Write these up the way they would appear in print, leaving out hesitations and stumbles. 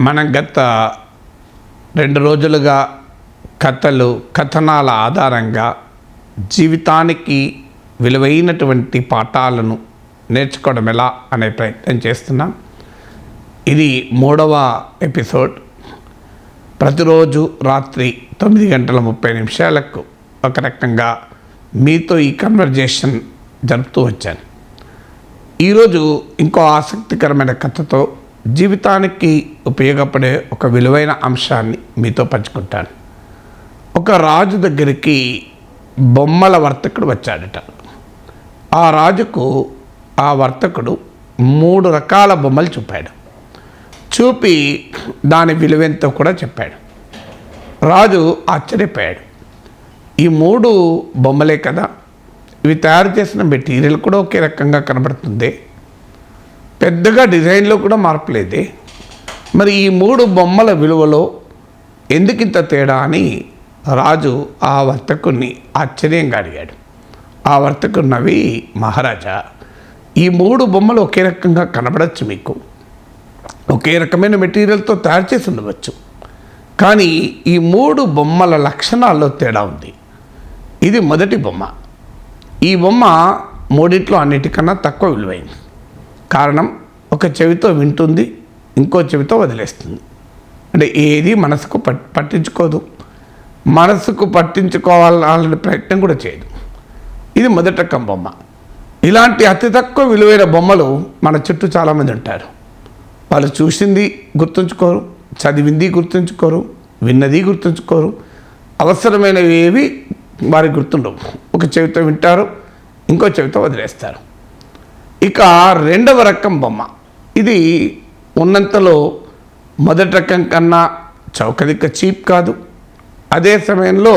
మనం గత 2 రోజులుగా కథనాల ఆధారంగా జీవితానికి విలువైనటువంటి పాఠాలను నేర్చుకోవడం ఎలా అనే ప్రయత్నం చేస్తున్నాం. ఇది 3వ ఎపిసోడ్. ప్రతిరోజు రాత్రి 9:30 ఒక రకంగా మీతో ఈ కన్వర్జేషన్ జరుపుతూ వచ్చాను. ఈరోజు ఇంకో ఆసక్తికరమైన కథతో జీవితానికి ఉపయోగపడే ఒక విలువైన అంశాన్ని మీతో పంచుకుంటాను. ఒక రాజు దగ్గరికి బొమ్మల వర్తకుడు వచ్చాడట. ఆ రాజుకు ఆ వర్తకుడు 3 రకాల బొమ్మలు చూపాడు. చూపి దాని విలువెంతో కూడా చెప్పాడు. రాజు ఆశ్చర్యపోయాడు. ఈ 3 బొమ్మలే కదా, ఇవి తయారు చేసిన మెటీరియల్ కూడా ఒకే రకంగా కనబడుతుంది, పెద్దగా డిజైన్లో కూడా మార్పు లేదే, మరి ఈ 3 బొమ్మల విలువలో ఎందుకింత తేడా అని రాజు ఆ వర్తకుడిని ఆశ్చర్యంగా అడిగాడు. ఆ వర్తకుడు నవ్వి, మహారాజా, ఈ 3 బొమ్మలు ఒకే రకంగా కనబడచ్చు, మీకు ఒకే రకమైన మెటీరియల్తో తయారు చేసి ఉండవచ్చు, కానీ ఈ 3 బొమ్మల లక్షణాల్లో తేడా ఉంది. ఇది మొదటి బొమ్మ. ఈ బొమ్మ 3 అన్నిటికన్నా తక్కువ విలువైంది. కారణం, ఒక చెవితో వింటుంది, ఇంకో చెవితో వదిలేస్తుంది. అంటే ఏది మనసుకు పట్టించుకోదు, మనసుకు పట్టించుకోవాలనే ప్రయత్నం కూడా చేయదు. ఇది మొదటి రకం బొమ్మ. ఇలాంటి అతి తక్కువ విలువైన బొమ్మలు మన చుట్టూ చాలామంది ఉంటారు. వాళ్ళు చూసింది గుర్తుంచుకోరు, చదివింది గుర్తుంచుకోరు, విన్నది గుర్తుంచుకోరు, అవసరమైనవి ఏవి వారికి గుర్తుండవు. ఒక చెవితో వింటారు, ఇంకో చెవితో వదిలేస్తారు. ఇక 2వ రకం బొమ్మ, ఇది ఉన్నంతలో మొదటి రకం కన్నా చౌకదిక్క చీప్ కాదు, అదే సమయంలో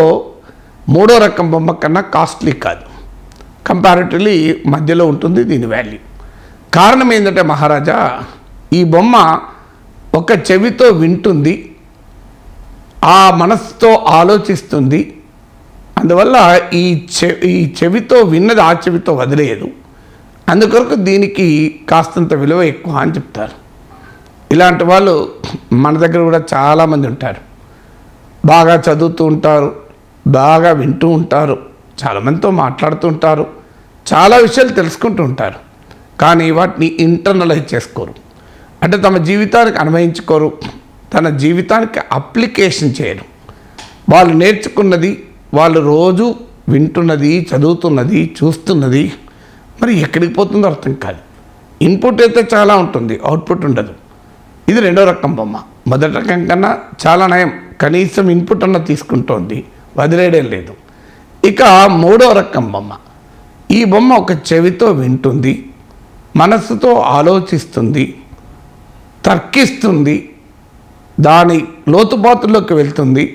3వ రకం బొమ్మ కన్నా కాస్ట్లీ కాదు, కంపారిటివ్లీ మధ్యలో ఉంటుంది దీని వాల్యూ. కారణం ఏంటంటే మహారాజా, ఈ బొమ్మ ఒక చెవితో వింటుంది, ఆ మనసుతో ఆలోచిస్తుంది, అందువల్ల ఈ చెవితో విన్నది ఆ చెవితో వదిలేయదు, అందుకొరకు దీనికి కాస్తంత విలువ ఎక్కువ అని చెప్తారు. ఇలాంటి వాళ్ళు మన దగ్గర కూడా చాలామంది ఉంటారు. బాగా చదువుతూ ఉంటారు, బాగా వింటూ ఉంటారు, చాలామందితో మాట్లాడుతూ ఉంటారు, చాలా విషయాలు తెలుసుకుంటూ ఉంటారు, కానీ వాటిని ఇంటర్నలైజ్ చేసుకోరు. అంటే తమ జీవితానికి అన్వయించుకోరు, తన జీవితానికి అప్లికేషన్ చేయరు. వాళ్ళు నేర్చుకున్నది, వాళ్ళు రోజు వింటున్నది, చదువుతున్నది, చూస్తున్నది మరి ఎక్కడికి పోతుందో అర్థం కాదు. ఇన్పుట్ అయితే చాలా ఉంటుంది, అవుట్పుట్ ఉండదు. ఇది 2వ రకం బొమ్మ. మొదటి రకం కన్నా చాలా నయం, కనీసం ఇన్పుట్ అన్న తీసుకుంటోంది, వదిలేయడం లేదు. ఇక 3వ రకం బొమ్మ, ఈ బొమ్మ ఒక చెవితో వింటుంది, మనస్సుతో ఆలోచిస్తుంది, తర్కిస్తుంది, దాని లోతుపాతుల్లోకి వెళ్తుంది,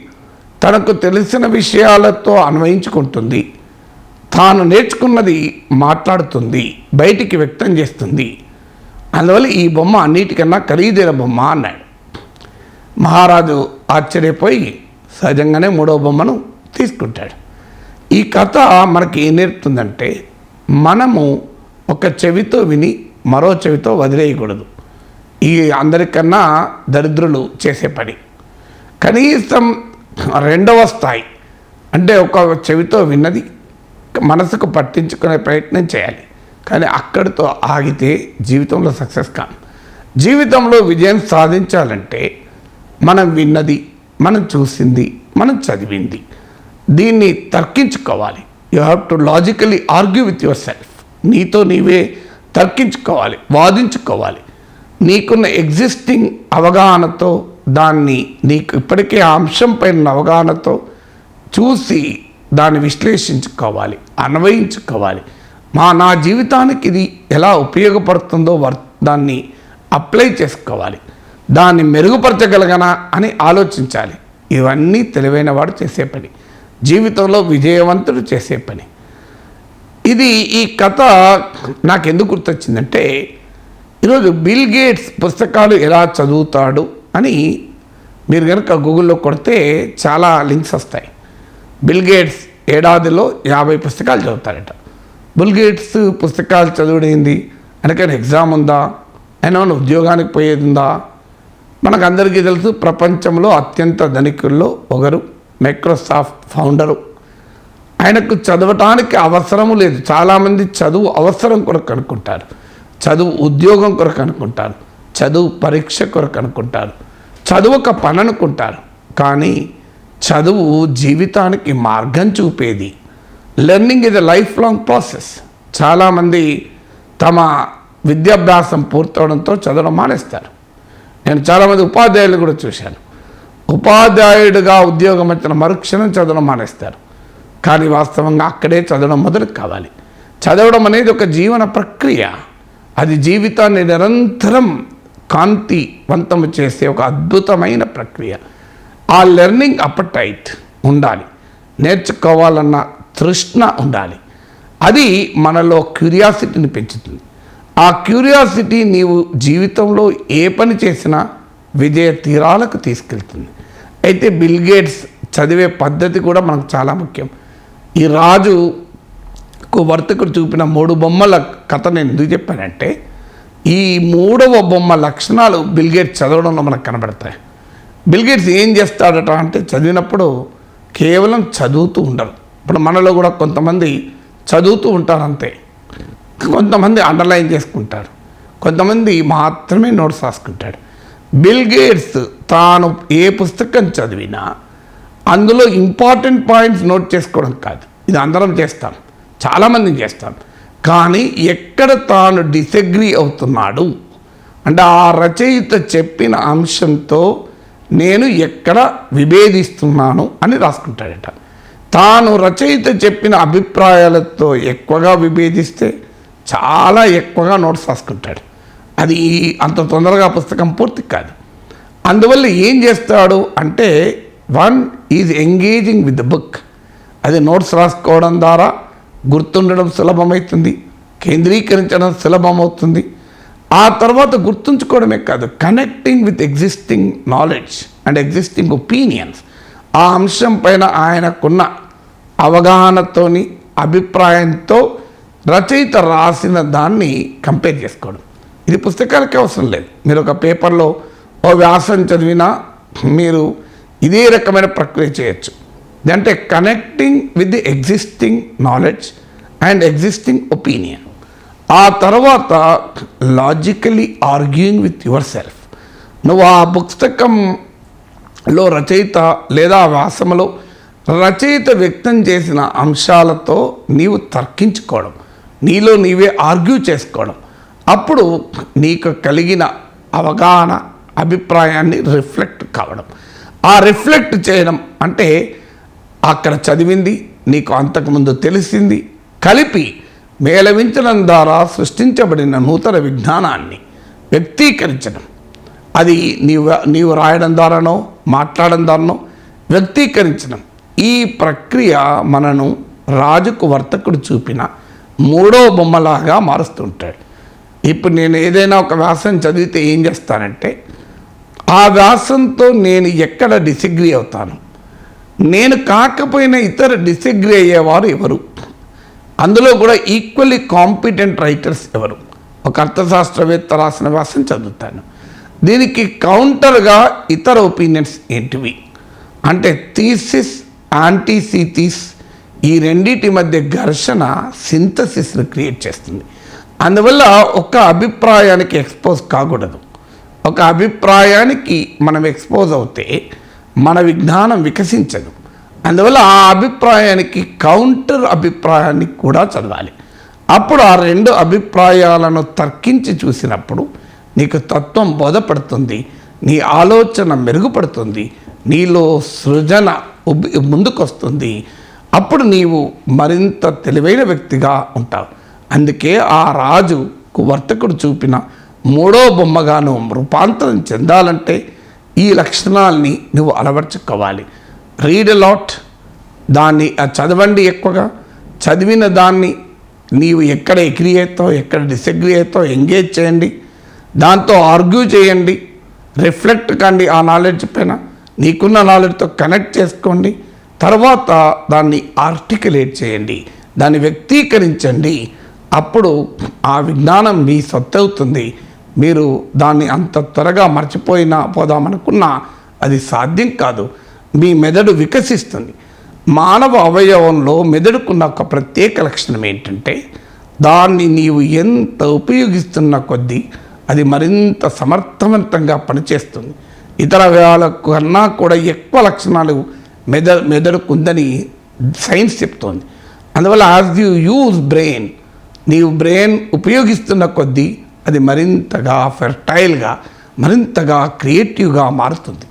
తనకు తెలిసిన విషయాలతో అన్వయించుకుంటుంది, తాను నేర్చుకున్నది మాట్లాడుతుంది, బయటికి వ్యక్తం చేస్తుంది. అందువల్ల ఈ బొమ్మ అన్నిటికన్నా ఖరీదైన బొమ్మ అన్నాడు. మహారాజు ఆశ్చర్యపోయి సహజంగానే 3వ బొమ్మను తీసుకుంటాడు. ఈ కథ మనకి ఏం నేర్పుతుందంటే, మనము ఒక చెవితో విని మరో చెవితో వదిలేయకూడదు. ఈ అందరికన్నా దరిద్రులు చేసే పని. కనీసం 2వ స్థాయి అంటే ఒక చెవితో విన్నది మనసుకు పట్టించుకునే ప్రయత్నం చేయాలి, కానీ అక్కడితో ఆగితే జీవితంలో సక్సెస్ కాదు. జీవితంలో విజయం సాధించాలంటే మనం విన్నది, మనం చూసింది, మనం చదివింది, దీన్ని తర్కించుకోవాలి. You have to logically argue with yourself. నీతో నీవే తర్కించుకోవాలి, వాదించుకోవాలి. నీకున్న ఎగ్జిస్టింగ్ అవగాహనతో, దాన్ని నీకు ఇప్పటికే ఆ అంశం పైన అవగాహనతో చూసి దాన్ని విశ్లేషించుకోవాలి, అన్వయించుకోవాలి. నా జీవితానికి ఇది ఎలా ఉపయోగపడుతుందో దాన్ని అప్లై చేసుకోవాలి, దాన్ని మెరుగుపరచగలగనా అని ఆలోచించాలి. ఇవన్నీ తెలివైన వాడు చేసే పని, జీవితంలో విజయవంతుడు చేసే పని. ఇది ఈ కథ నాకెందుకు గుర్తొచ్చిందంటే, ఈరోజు బిల్ గేట్స్ పుస్తకాలు ఎలా చదువుతాడు అని మీరు కనుక గూగుల్లో కొడితే చాలా లింక్స్ వస్తాయి. బిల్ గేట్స్ ఏడాదిలో 50 పుస్తకాలు చదువుతారట. బిల్ గేట్స్ పుస్తకాలు చదువుడైంది, అందుకని ఎగ్జామ్ ఉందా, అయినా ఉద్యోగానికి పోయేది ఉందా, మనకు అందరికీ తెలుసు, ప్రపంచంలో అత్యంత ధనికుల్లో ఒకరు, మైక్రోసాఫ్ట్ ఫౌండరు. ఆయనకు చదవటానికి అవసరము లేదు. చాలామంది చదువు అవసరం కొరకు అనుకుంటారు, చదువు ఉద్యోగం కొరకు అనుకుంటారు, చదువు పరీక్ష కొరకు అనుకుంటారు, చదువు ఒక పని అనుకుంటారు. కానీ చదువు జీవితానికి మార్గం చూపేది. Learning is a lifelong process. చాలామంది తమ విద్యాభ్యాసం పూర్తవడంతో చదవడం మానేస్తారు. నేను చాలామంది ఉపాధ్యాయులు కూడా చూశాను. ఉపాధ్యాయుడిగా ఉద్యోగం వచ్చిన మరుక్షణం చదవడం మానేస్తారు. కానీ వాస్తవంగా అక్కడే చదవడం మొదలు కావాలి. చదవడం అనేది ఒక జీవన ప్రక్రియ. అది జీవితాన్ని నిరంతరం కాంతివంతం చేసే ఒక అద్భుతమైన ప్రక్రియ. ఆ లెర్నింగ్ అపటైట్ ఉండాలి, నేర్చుకోవాలన్న తృష్ణ ఉండాలి. అది మనలో క్యూరియాసిటీని పెంచుతుంది. ఆ క్యూరియాసిటీ నీవు జీవితంలో ఏ పని చేసినా విజయ తీరాలకు తీసుకెళ్తుంది. అయితే బిల్ గేట్స్ చదివే పద్ధతి కూడా మనకు చాలా ముఖ్యం. ఈ రాజుకు వర్తకుడు చూపిన 3 బొమ్మల కథ నేను ఎందుకు చెప్పానంటే, ఈ 3వ బొమ్మ లక్షణాలు బిల్ గేట్స్ చదవడంలో మనకు కనబడతాయి. బిల్ గేట్స్ ఏం చేస్తాడట అంటే, చదివినప్పుడు కేవలం చదువుతూ ఉండరు. ఇప్పుడు మనలో కూడా కొంతమంది చదువుతూ ఉంటారు అంతే, కొంతమంది అండర్లైన్ చేసుకుంటారు, కొంతమంది మాత్రమే నోట్స్ రాసుకుంటాడు. బిల్ గేట్స్ తాను ఏ పుస్తకం చదివినా అందులో ఇంపార్టెంట్ పాయింట్స్ నోట్ చేసుకోవడం కాదు. ఇది అందరం చేస్తాం, చాలామంది చేస్తాం. కానీ ఎక్కడ తాను డిసగ్రీ అవుతున్నాడు అంటే, ఆ రచయిత చెప్పిన అంశంతో నేను ఎక్కడ విభేదిస్తున్నాను అని రాసుకుంటాడట. తాను రచయిత చెప్పిన అభిప్రాయాలతో ఎక్కువగా విభేదిస్తే చాలా ఎక్కువగా నోట్స్ రాసుకుంటాడు. అది అంత తొందరగా పుస్తకం పూర్తి కాదు. అందువల్ల ఏం చేస్తాడు అంటే, one is engaging with the book. అది నోట్స్ రాసుకోవడం ద్వారా గుర్తుండడం సులభమవుతుంది, కేంద్రీకరించడం సులభమవుతుంది. ఆ తర్వాత గుర్తుంచుకోవడమే కాదు, connecting with existing knowledge and existing opinions. ఆ అంశం పైన ఆయనకున్న అవగాహనతోని, అభిప్రాయంతో రచయిత రాసిన దాన్ని కంపేర్ చేసుకోవడం. ఇది పుస్తకాలకే అవసరం లేదు. మీరు ఒక పేపర్లో ఓ వ్యాసం చదివినా మీరు ఇదే రకమైన ప్రక్రియ చేయొచ్చు. అంటే connecting with the existing knowledge and existing opinion. ఆ తర్వాత logically arguing with your self. నువ్వు ఆ పుస్తకంలో రచయిత లేదా ఆ వ్యాసంలో రచయిత వ్యక్తం చేసిన అంశాలతో నీవు తర్కించుకోవడం, నీలో నీవే ఆర్గ్యూ చేసుకోవడం. అప్పుడు నీకు కలిగిన అవగాహన, అభిప్రాయాన్ని రిఫ్లెక్ట్ కావడం. ఆ రిఫ్లెక్ట్ చేయడం అంటే అక్కడ చదివింది, నీకు అంతకుముందు తెలిసింది కలిపి మేళవించడం ద్వారా సృష్టించబడిన నూతన విజ్ఞానాన్ని వ్యక్తీకరించడం. అది నీవు రాయడం ద్వారానో మాట్లాడడం ద్వారానో వ్యక్తీకరించడం. ఈ ప్రక్రియ మనను రాజుకు వర్తకుడు చూపిన 3వ బొమ్మలాగా మారుస్తుంటాడు. ఇప్పుడు నేను ఏదైనా ఒక వ్యాసం చదివితే ఏం చేస్తానంటే, ఆ వ్యాసంతో నేను ఎక్కడ డిసగ్రీ అవుతాను, నేను కాకపోయినా ఇతర డిసగ్రీ అయ్యేవారు ఎవరు, అందులో కూడా ఈక్వల్లీ కాంపిటెంట్ రైటర్స్ ఎవరు. ఒక అర్థశాస్త్రవేత్త రాసిన వ్యాసం చదువుతాను, దీనికి కౌంటర్గా ఇతర ఒపీనియన్స్ ఏంటివి అంటే థీసిస్, యాంటీథీసిస్, ఈ రెండింటి మధ్య ఘర్షణ సింథసిస్ని క్రియేట్ చేస్తుంది. అందువల్ల ఒక అభిప్రాయానికి ఎక్స్పోజ్ కాకూడదు. ఒక అభిప్రాయానికి మనం ఎక్స్పోజ్ అవుతే మన విజ్ఞానం వికసించదు. అందువల్ల ఆ అభిప్రాయానికి కౌంటర్ అభిప్రాయాన్ని కూడా చదవాలి. అప్పుడు ఆ 2 అభిప్రాయాలను తర్కించి చూసినప్పుడు నీకు తత్వం బోధపడుతుంది, నీ ఆలోచన మెరుగుపడుతుంది, నీలో సృజన ముందుకొస్తుంది. అప్పుడు నీవు మరింత తెలివైన వ్యక్తిగా ఉంటావు. అందుకే ఆ రాజుకు వర్తకుడు చూపిన 3వ బొమ్మగాను రూపాంతరం చెందాలంటే ఈ లక్షణాలని నువ్వు అలవర్చుకోవాలి. రీడ్ అలాట్, దాన్ని చదవండి ఎక్కువగా. చదివిన దాన్ని నీవు ఎక్కడ ఎగ్రీ అవుతావు, ఎక్కడ డిసగ్రీ అవుతావు ఎంగేజ్ చేయండి, దాంతో ఆర్గ్యూ చేయండి, రిఫ్లెక్ట్ కండి. ఆ నాలెడ్జ్ పైన నీకున్న నాలెడ్జ్తో కనెక్ట్ చేసుకోండి. తర్వాత దాన్ని ఆర్టికులేట్ చేయండి, దాన్ని వ్యక్తీకరించండి. అప్పుడు ఆ విజ్ఞానం మీ సొత్తవుతుంది, మీరు దాన్ని అంత త్వరగా పోదామనుకున్నా అది సాధ్యం కాదు. మీ మెదడు వికసిస్తుంది. మానవ అవయవంలో మెదడుకున్న ఒక ప్రత్యేక లక్షణం ఏంటంటే, దాన్ని నీవు ఎంత ఉపయోగిస్తున్న కొద్దీ అది మరింత సమర్థవంతంగా పనిచేస్తుంది. ఇతర అవయవాల కన్నా కూడా ఎక్కువ లక్షణాలు మెదడుకు ఉందని సైన్స్ చెప్తోంది. అందువల్ల యాజ్ యూ యూజ్ బ్రెయిన్, నీవు బ్రెయిన్ ఉపయోగిస్తున్న కొద్దీ అది మరింతగా ఫెర్టైల్గా, మరింతగా క్రియేటివ్గా మారుతుంది.